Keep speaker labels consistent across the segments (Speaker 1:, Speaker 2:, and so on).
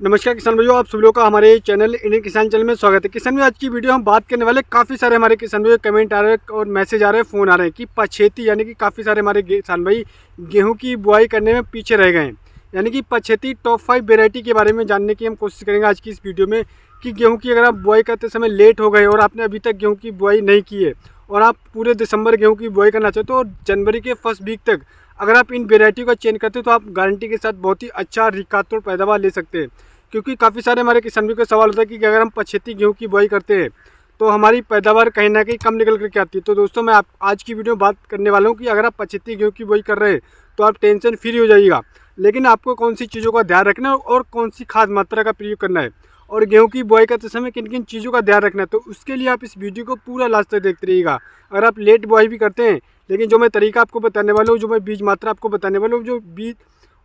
Speaker 1: नमस्कार किसान भाइयों, आप सभी लोगों का हमारे चैनल इंडियन किसान चैनल में स्वागत है। किसान भाई, आज की वीडियो हम बात करने वाले, काफ़ी सारे हमारे किसान भाई कमेंट आ रहे हैं और मैसेज आ रहे हैं, फ़ोन आ रहे हैं कि पछेती यानी कि काफ़ी सारे हमारे किसान भाई गेहूं की बुआई करने में पीछे रह गए हैं। यानी कि पछेती टॉप 5 वेराइटी के बारे में जानने की हम कोशिश करेंगे आज की इस वीडियो में कि गेहूँ की अगर आप बुआई करते समय लेट हो गए और आपने अभी तक गेहूँ की बुआई नहीं की है और आप पूरे दिसंबर गेहूँ की बुआई करना चाहते हो तो जनवरी के फर्स्ट वीक तक अगर आप इन वेराइटियों का चेंज करते हो तो आप गारंटी के साथ बहुत ही अच्छा रिकॉर्ड तोड़ पैदावार ले सकते हैं। क्योंकि काफ़ी सारे हमारे किसानों का सवाल होता है कि अगर हम पछेती गेहूँ की बुआई करते हैं तो हमारी पैदावार कहीं ना कहीं कम निकल करके आती है। तो दोस्तों, मैं आप आज की वीडियो में बात करने वाला हूँ कि अगर आप पछेती गेहूँ की बुआई कर रहे हैं तो आप टेंशन फ्री हो जाइएगा। लेकिन आपको कौन सी चीज़ों का ध्यान रखना है और कौन सी खाद मात्रा का प्रयोग करना है और गेहूँ की बुआई करते समय किन किन चीज़ों का ध्यान रखना है, तो उसके लिए आप इस वीडियो को पूरा लास्ट तक देखते रहिएगा। अगर आप लेट बुआई भी करते हैं, लेकिन जो मैं तरीका आपको बताने वाला हूँ, जो मैं बीज मात्रा आपको बताने वाला हूँ, जो बीज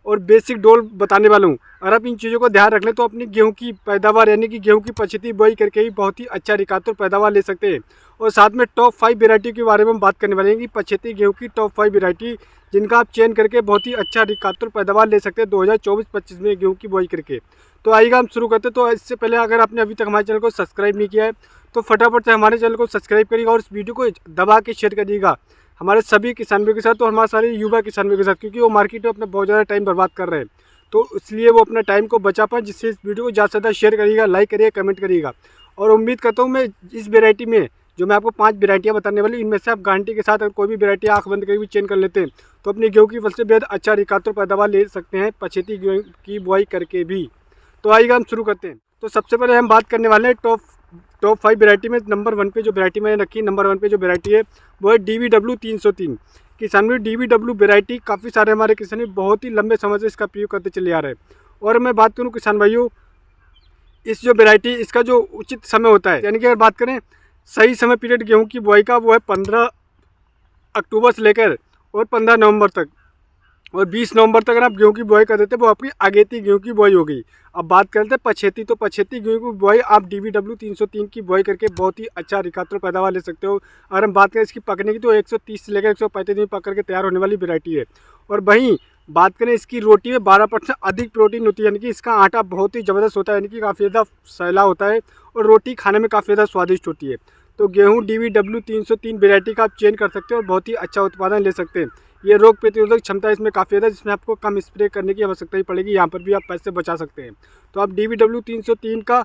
Speaker 1: और बेसिक डोल बताने वाला हूँ, अगर आप इन चीज़ों को ध्यान रख लें तो अपनी गेहूं की पैदावार यानी कि गेहूं की पछेती बुआई करके ही बहुत ही अच्छा रिकॉर्ड और पैदावार ले सकते हैं। और साथ में टॉप 5 वेराइटी के बारे में हम बात करने वाले हैं कि पछेती गेहूं की टॉप 5 वेराइटी जिनका आप चयन करके बहुत ही अच्छा रिकॉर्ड और पैदावार ले सकते हैं 2024-25 में गेहूँ की बुआई करके। तो आइएगा हम शुरू करते हैं। तो इससे पहले अगर आपने अभी तक हमारे चैनल को सब्सक्राइब नहीं किया है तो फटाफट से हमारे चैनल को सब्सक्राइब करिएगा और इस वीडियो को दबा के शेयर करिएगा हमारे सभी किसानों के साथ और हमारे सारे युवा किसानों के साथ, क्योंकि वो मार्केट में अपना बहुत ज़्यादा टाइम बर्बाद कर रहे हैं। तो इसलिए वो अपना टाइम को बचा पाए, जिससे इस वीडियो को ज़्यादा से ज़्यादा शेयर करिएगा, लाइक करिएगा, कमेंट करिएगा। और उम्मीद करता हूँ मैं इस वेराइटी में जो मैं आपको 5 वेराइटियाँ बताने वाली, इनमें से आप गारंटी के साथ अगर कोई भी वेराइटी आँख बंद करके भी चेंज कर लेते हैं तो अपनी गेहूँ की फसल से बेहद अच्छा रिकॉर्ड और पैदावार ले सकते हैं पछेती गेहूँ की बुआई करके भी। तो आइएगा हम शुरू करते हैं। तो सबसे पहले हम बात करने वाले हैं टॉप 5 वेराइटी में। नंबर 1 पे जो वेराइटी मैंने रखी, नंबर 1 पे जो वेराइटी है वो है DVW 303। किसान में DVW वेराइटी काफ़ी सारे हमारे किसान बहुत ही लंबे समय से इसका प्रयोग करते चले आ रहे हैं। और मैं बात करूं किसान भाइयों, इस जो वेराइटी इसका जो उचित समय होता है, यानी कि अगर बात करें सही समय पीरियड गेहूं की बुआई का, वो है 15 अक्टूबर से लेकर और 15 नवंबर तक। और 20 नवंबर तक अगर आप गेहूं की बुआई कर देते हैं वो आपकी अगेती गेहूं की बुआई हो गई। अब बात करते हैं पछेती, तो पछेती गेहूं की बुआई आप DVW 303 की बुआई करके बहुत ही अच्छा रिकॉर्ड पैदावार ले सकते हो। अगर हम बात करें इसकी पकने की तो 130 से लेकर 135 दिन पक करके तैयार होने वाली वेराइटी है। और वहीं बात करें इसकी रोटी में 12% अधिक प्रोटीन होती है, यानी कि इसका आटा बहुत ही ज़बरदस्त होता है, यानी कि काफ़ी ज़्यादा सैला होता है और रोटी खाने में काफ़ी ज़्यादा स्वादिष्ट होती है। तो गेहूँ DVW 303 वेराइटी का आप चेंज कर सकते हो और बहुत ही अच्छा उत्पादन ले सकते हैं। ये रोग प्रतिरोधक क्षमता इसमें काफ़ी ज़्यादा, जिसमें आपको कम स्प्रे करने की आवश्यकता ही पड़ेगी। यहाँ पर भी आप पैसे बचा सकते हैं। तो आप DVW 303 का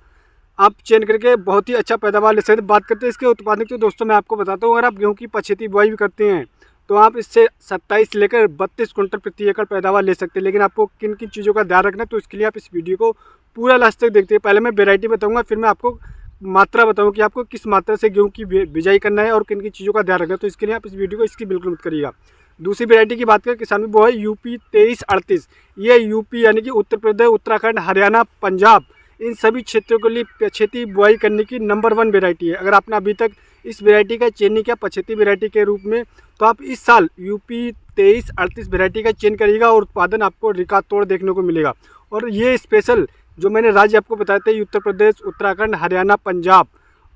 Speaker 1: आप चेंज करके बहुत ही अच्छा पैदावार ले सकते हैं। बात करते हैं इसके उत्पादन की, तो दोस्तों मैं आपको बताता हूँ, अगर आप गेहूँ की पछेती बुआई भी करते हैं तो आप इससे 27 से लेकर 32 कुंटल प्रति एकड़ पैदावार ले सकते हैं। लेकिन आपको किन किन चीज़ों का ध्यान रखना है, तो इसके लिए आप इस वीडियो को पूरा लास्ट तक देखते हैं। पहले मैं वेराइटी बताऊँगा, फिर मैं आपको मात्रा बताऊँ कि आपको किस मात्रा से गेहूँ की बिजाई करना है और किन किन चीज़ों का ध्यान रखना है। तो इसके लिए आप इस वीडियो को इसकी बिल्कुल मत करिएगा। दूसरी वेराइटी की बात करें किसान में, वो है UP 2338। ये यूपी यानी कि उत्तर प्रदेश, उत्तराखंड, हरियाणा, पंजाब, इन सभी क्षेत्रों के लिए पछेती बुआई करने की नंबर 1 वेराइटी है। अगर आपने अभी तक इस वेराइटी का चयन नहीं किया पछेती वेराइटी के रूप में, तो आप इस साल UP 2338 वेराइटी का चयन करिएगा और उत्पादन आपको रिकॉर्ड तोड़ देखने को मिलेगा। और ये स्पेशल जो मैंने राज्य आपको बताए थे, उत्तर प्रदेश, उत्तराखंड, हरियाणा, पंजाब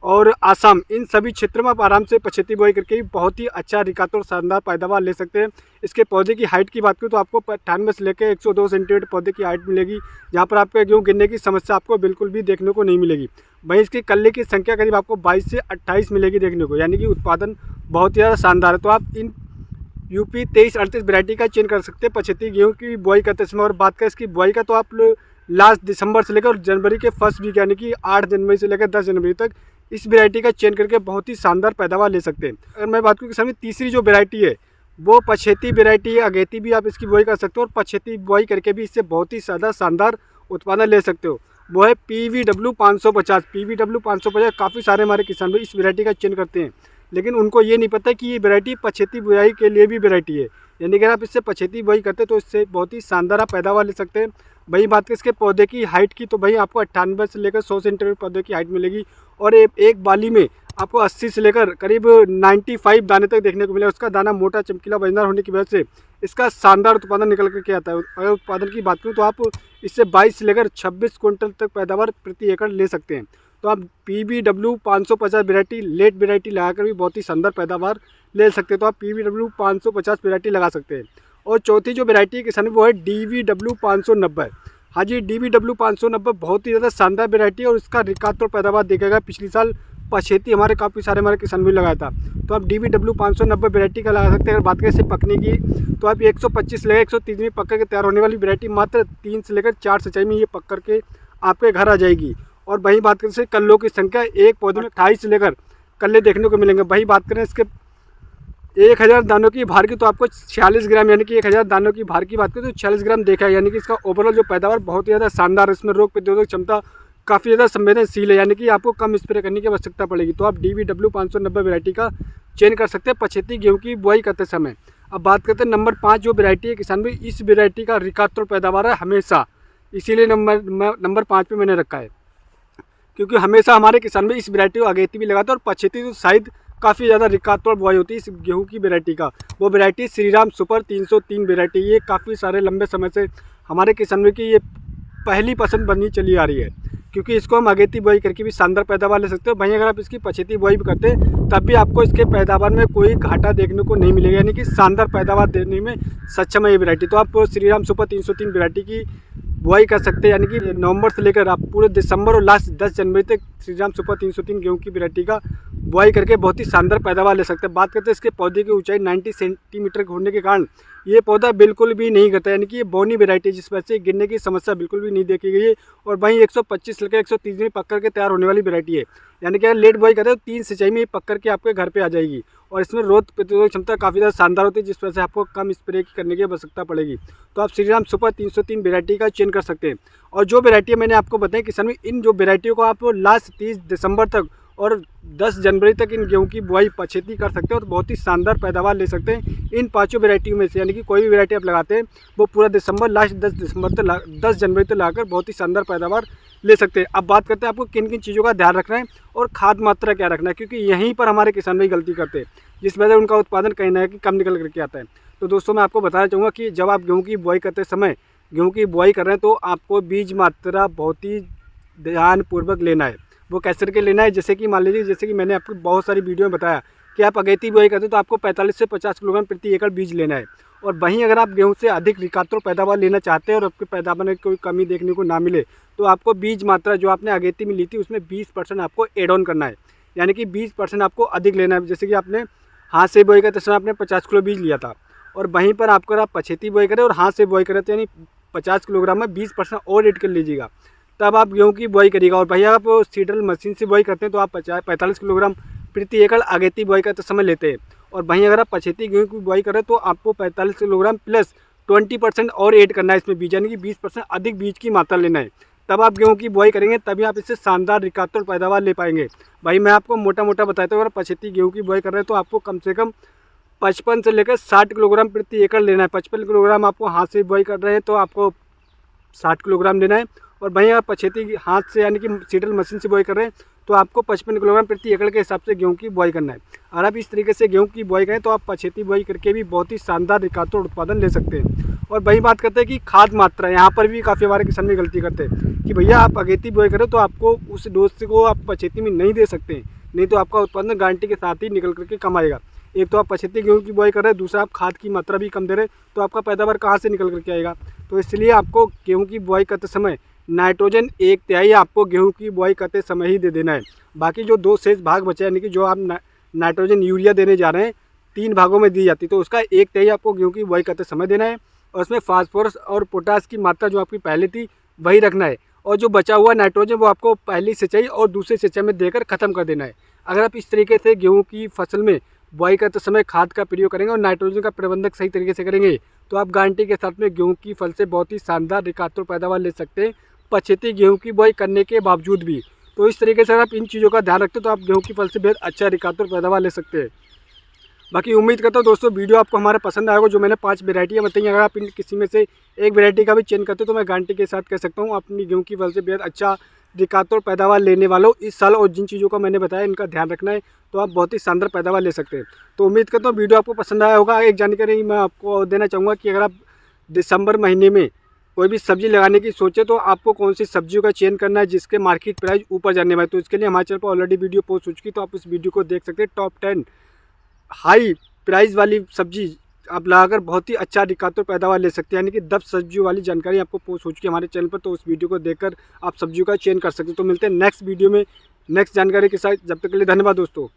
Speaker 1: और आसाम, इन सभी क्षेत्रों में आप आराम से पछेती बुआई करके बहुत ही अच्छा रिकॉर्ड और शानदार पैदावार ले सकते हैं। इसके पौधे की हाइट की बात करूँ तो आपको 98 से लेकर 102 सेंटीमीटर पौधे की हाइट मिलेगी, जहाँ पर आपका गेहूँ गिरने की समस्या आपको बिल्कुल भी देखने को नहीं मिलेगी। वहीं इसके कल्ले की संख्या करीब आपको 22 से 28 मिलेगी देखने को, यानी कि उत्पादन बहुत ही ज़्यादा शानदार है। तो आप इन UP 2338 वेराइटी का चयन कर सकते हैं पछेती गेहूँ की बुआई करते समय। और बात करें इसकी बुआई का, तो आप लास्ट दिसंबर से लेकर जनवरी के फर्स्ट वीक यानी कि 8 जनवरी से लेकर 10 जनवरी तक इस वेराइटी का चयन करके बहुत ही शानदार पैदावार ले सकते हैं। अगर मैं बात करूँ कि सामने तीसरी जो वेराइटी है वो पछेती वेराइटी है। अगेती भी आप इसकी बुआई कर सकते हो और पछेती बुआई करके भी इससे बहुत ही ज़्यादा शानदार उत्पादन ले सकते हो। वो है PVW 550। PVW 550 काफ़ी सारे हमारे किसान भाई इस वेराइटी का चयन करते हैं, लेकिन उनको ये नहीं पता कि ये वेराइटी पछेती बुआई के लिए भी वेराइटी है। यानी कि अगर आप इससे पछेती बुआई करते हैं तो इससे बहुत ही शानदार आप पैदावार ले सकते हैं। वही बात करें इसके पौधे की हाइट की, तो भाई आपको 98 से लेकर 100 सेंटीमीटर पौधे की हाइट मिलेगी और एक बाली में आपको 80 से लेकर करीब 95 दाने तक देखने को मिलेगा। उसका दाना मोटा, चमकीला, वजनदार होने की वजह से इसका शानदार उत्पादन निकल करके आता है। अगर उत्पादन की बात करूँ तो आप इससे 22 से लेकर 26 क्विंटल तक पैदावार प्रति एकड़ ले सकते हैं। तो आप PVW 550 वेराइटी लेट वेराइटी लगाकर भी बहुत ही शानदार पैदावार ले सकते हैं। तो आप PVW 550 वेराइटी लगा सकते हैं। और चौथी जो वेराइटी है किसान वो है DVW 590। हाँ जी, DBW 590 बहुत ही ज़्यादा शानदार वैरायटी है और इसका रिकॉर्ड तोड़ पैदावार देखेगा। पिछली साल पछेती हमारे काफ़ी सारे हमारे किसान भी लगाया था। तो आप DBW 590 वैरायटी का लगा सकते हैं। अगर बात करें इसे पकने की तो आप 125 लेगा 130 में पक करके तैयार होने वाली वैरायटी मात्र 3 से लेकर 4 सिंचाई में ये पक करके आपके घर आ जाएगी। और वहीं बात करें इसे कल्लों की संख्या, एक पौधे में 28 से लेकर कल्ले देखने को मिलेंगे। वहीं बात करें इसके 1000 दानों की भार की तो आपको 46 ग्राम, यानी कि 1000 दानों की भार की बात करें तो 46 ग्राम देखा है। यानी कि इसका ओवरऑल जो पैदावार बहुत ही ज़्यादा शानदार है। इसमें रोग प्रतिरोधक क्षमता काफ़ी ज़्यादा संवेदनशील है, यानी कि आपको कम स्प्रे करने की आवश्यकता पड़ेगी। तो आप DBW 590 वैरायटी का चयन कर सकते हैं पछेती गेहूँ की बुआई करते समय। अब बात करते हैं नंबर 5 जो वैरायटी है किसान भाई, इस वैरायटी का रिकॉर्ड तोड़ पैदावार है हमेशा, इसीलिए नंबर 5 पे मैंने रखा है, क्योंकि हमेशा हमारे किसान भाई इस वैरायटी को अगेती भी लगाते हैं और पछेती तो शायद काफ़ी ज़्यादा रिकॉर्ड तोड़ बुआई होती है इस गेहूं की वैरायटी का। वो वैरायटी श्रीराम सुपर 303 वैरायटी, ये काफ़ी सारे लंबे समय से हमारे किसानों की ये पहली पसंद बनी चली आ रही है, क्योंकि इसको हम अगेती बुआई करके भी शानदार पैदावार ले सकते हो। वहीं अगर आप इसकी पछेती बुआई भी करते हैं तब भी आपको इसके पैदावार में कोई घाटा देखने को नहीं मिलेगा, यानी कि शानदार पैदावार देने में सक्षम है ये वैरायटी। तो आप श्रीराम सुपर 303 वैरायटी की बुआई कर सकते हैं, यानी कि नवंबर से लेकर आप पूरे दिसंबर और लास्ट 10 जनवरी तक श्रीराम सुपर 303 गेहूं की वैरायटी का बुआई करके बहुत ही शानदार पैदावार ले सकते हैं। बात करते हैं इसके पौधे की ऊंचाई 90 सेंटीमीटर होने के कारण ये पौधा बिल्कुल भी नहीं गिरता, यानी कि ये बोनी वैरायटी जिस वजह से गिरने की समस्या बिल्कुल भी नहीं देखी गई है। और वहीं 125 लेकर 130 में पक करके तैयार होने वाली वैरायटी है, यानी कि अगर लेट बुआई करते हैं तो 3 सिंचाई में ये पक करके आपके घर पे आ जाएगी। और इसमें रोग प्रतिरोधक क्षमता काफ़ी ज़्यादा शानदार होती है, जिस वजह से आपको कम स्प्रे करने की आवश्यकता पड़ेगी। तो आप श्रीराम सुपर 303 वैरायटी का चयन कर सकते हैं। और जो वैरायटी मैंने आपको बताई किसान में, इन जो वैरायटियों को आप लास्ट 30 दिसंबर तक और 10 जनवरी तक इन गेहूं की बुआई पछेती कर सकते हैं और बहुत ही शानदार पैदावार ले सकते हैं इन 5 वैरायटियों में से। यानी कि कोई भी वैरायटी आप लगाते हैं वो पूरा दिसंबर लास्ट 10 जनवरी तक लगाकर बहुत ही शानदार पैदावार ले सकते हैं। अब बात करते हैं आपको किन किन चीज़ों का ध्यान रखना है और खाद मात्रा क्या रखना है, क्योंकि यहीं पर हमारे किसान भाई गलती करते हैं, जिस वजह से उनका उत्पादन कहीं ना कहीं कम निकल करके आता है। तो दोस्तों मैं आपको बताना चाहूँगा कि जब आप गेहूँ की बुआई करते समय गेहूँ की बुआई कर रहे हैं तो आपको बीज मात्रा बहुत ही ध्यानपूर्वक लेना है। वो कैसे करके लेना है, जैसे कि मान लीजिए, जैसे कि मैंने आपको बहुत सारी वीडियो में बताया कि आप अगेती बुआई करते हैं तो आपको 45 से 50 किलोग्राम प्रति एकड़ बीज लेना है। और वहीं अगर आप गेहूं से अधिक रिकातों पैदावार लेना चाहते हैं और आपके पैदावार में कोई कमी देखने को ना मिले तो आपको बीज मात्रा जो आपने अगेती में ली थी उसमें 20% आपको एड ऑन करना है, यानी कि 20% आपको अधिक लेना है। जैसे कि आपने हाथ से बुआई करते समय आपने 50 किलो बीज लिया था और वहीं पर आपको आप पछेती बुआई करें और हाथ से बुआई करें तो यानी 50 किलोग्राम में 20% और ऐड कर लीजिएगा, तब आप गेहूं की बुआई करिएगा। और भैया आप सीडल मशीन से बुआई करते हैं तो आप 45 किलोग्राम प्रति एकड़ अगेती बुआई करते समय लेते हैं। और वहीं अगर आप पछेती गेहूं की बुआई करें तो आपको 45 किलोग्राम प्लस 20% और ऐड करना है इसमें बीज, यानी कि 20% अधिक बीज की मात्रा लेना है। तब आप गेहूं की बुआई करेंगे तभी आप इससे शानदार रिकातोड़ पैदावार ले पाएंगे। भाई मैं आपको मोटा मोटा बताता हूँ, अगर पछेती गेहूं की बुआई कर रहे हैं तो आपको कम से कम 55 से लेकर 60 किलोग्राम प्रति एकड़ लेना है। 55 किलोग्राम आपको हाथ से बुआई कर रहे हैं तो आपको 60 किलोग्राम लेना है। और वहीं आप पछेती हाथ से यानी कि सीडल मशीन से बुआई कर रहे हैं तो आपको 55 किलोग्राम प्रति एकड़ के हिसाब से गेहूं की बुआई करना है। और आप इस तरीके से गेहूं की बुआई करें तो आप पछेती बुआई करके भी बहुत ही शानदार रिकातोड़ उत्पादन ले सकते हैं। और वही बात करते हैं कि खाद मात्रा, यहाँ पर भी काफ़ी हमारे किसान भी गलती करते हैं कि भैया आप अगेती बुआई करें तो आपको उस डोज को आप पछेती में नहीं दे सकते, नहीं तो आपका उत्पादन गारंटी के साथ ही निकल करके कम आएगा। एक तो आप पछेती गेहूं की बुआई कर रहे हैं, दूसरा आप खाद की मात्रा भी कम दे रहे हैं, तो आपका पैदावार कहाँ से निकल करके आएगा। तो इसलिए आपको गेहूं की बुआई करते समय नाइट्रोजन 1/3 आपको गेहूं की बुआई करते समय ही दे देना है। बाकी जो 2 शेष भाग बचे यानी कि जो आप नाइट्रोजन यूरिया देने जा रहे हैं 3 भागों में दी जाती है, तो उसका 1/3 आपको गेहूं की बुआई करते समय देना है। और उसमें फास्फोरस और पोटास की मात्रा जो आपकी पहले थी वही रखना है। और जो बचा हुआ नाइट्रोजन वो आपको पहली सिंचाई और दूसरी सिंचाई में देकर ख़त्म कर देना है। अगर आप इस तरीके से गेहूँ की फसल में बुआई करते समय खाद का प्रयोग करेंगे और नाइट्रोजन का प्रबंधक सही तरीके से करेंगे तो आप गारंटी के साथ में गेहूं की फसल से बहुत ही शानदार रिकातोड़ पैदावार ले सकते हैं पछेती गेहूं की बुआई करने के बावजूद भी। तो इस तरीके से अगर आप इन चीज़ों का ध्यान रखते हो तो आप गेहूं की फसल से बेहद अच्छा रिकातोड़ पैदावार ले सकते हैं। बाकी उम्मीद करता हूँ दोस्तों वीडियो आपको हमारा पसंद आएगा। जो मैंने 5 वैरायटियाँ बताई, अगर आप इन किसी में से एक वैरायटी का भी चयन करते हो तो मैं गारंटी के साथ कह सकता हूँ अपनी गेहूं की फसल से बेहद अच्छा रिकातोड़ पैदावार लेने वालों इस साल। और जिन चीज़ों का मैंने बताया इनका ध्यान रखना है तो आप बहुत ही शानदार पैदावार ले सकते हैं। तो उम्मीद करता हूँ वीडियो आपको पसंद आया होगा। एक जानकारी मैं आपको देना चाहूँगा कि अगर आप दिसंबर महीने में कोई भी सब्जी लगाने की सोचे तो आपको कौन सी सब्जियों का चयन करना है जिसके मार्केट प्राइस ऊपर जाने वाले, तो इसके लिए हमारे चैनल पर ऑलरेडी वीडियो पोस्ट हो चुकी है, तो आप उस वीडियो को देख सकते हैं। टॉप 10 हाई प्राइस वाली सब्जी आप लगाकर बहुत ही अच्छा अधिकतर पैदावार ले सकते हैं। यानी कि 10 सब्जियों वाली जानकारी आपको पोस्ट हो चुकी है हमारे चैनल पर, तो उस वीडियो को देखकर आप सब्जियों का चयन कर सकते हैं। तो मिलते हैं नेक्स्ट वीडियो में नेक्स्ट जानकारी के साथ, जब तक के लिए धन्यवाद दोस्तों।